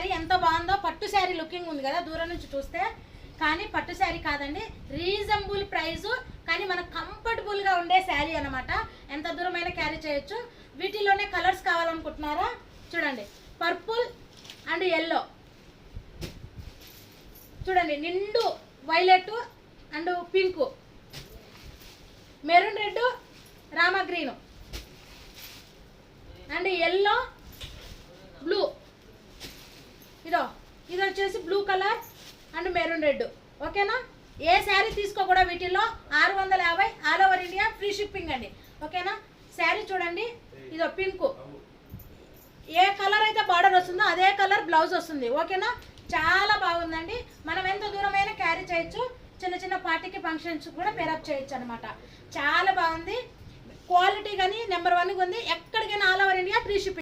శారీ ఎంత బాగుందో, పట్టు శారీ లుకింగ్ ఉంది కదా దూరం నుంచి చూస్తే, కానీ పట్టు శారీ కాదండి, రీజనబుల్ ప్రైస్, కానీ మనకు కంఫర్టబుల్గా ఉండే శారీ అనమాట. ఎంత దూరమైనా క్యారీ చేయొచ్చు. వీటిలోనే కలర్స్ కావాలనుకుంటున్నారా? చూడండి, పర్పుల్ అండ్ ఎల్లో, చూడండి నిండు violet and pink, maroon red, Rama green and yellow, blue, ఇది వచ్చేసి blue colour and maroon red. ఓకేనా? ఏ శారీ తీసుకో కూడా వీటిల్లో 650 all over India free shipping అండి. ఓకేనా? శారీ చూడండి, ఇదో పింక్, ఏ కలర్ అయితే బార్డర్ వస్తుందో అదే కలర్ బ్లౌజ్ వస్తుంది. ఓకేనా? చాలా బాగుందండి. మనం ఎంత దూరమైనా క్యారీ చేయొచ్చు. చిన్న చిన్న పార్టీకి ఫంక్షన్స్ కూడా పేరప్ చేయొచ్చు అనమాట. చాలా బాగుంది. క్వాలిటీ కానీ నెంబర్ 1 ఉంది. ఎక్కడికైనా all over India free shipping.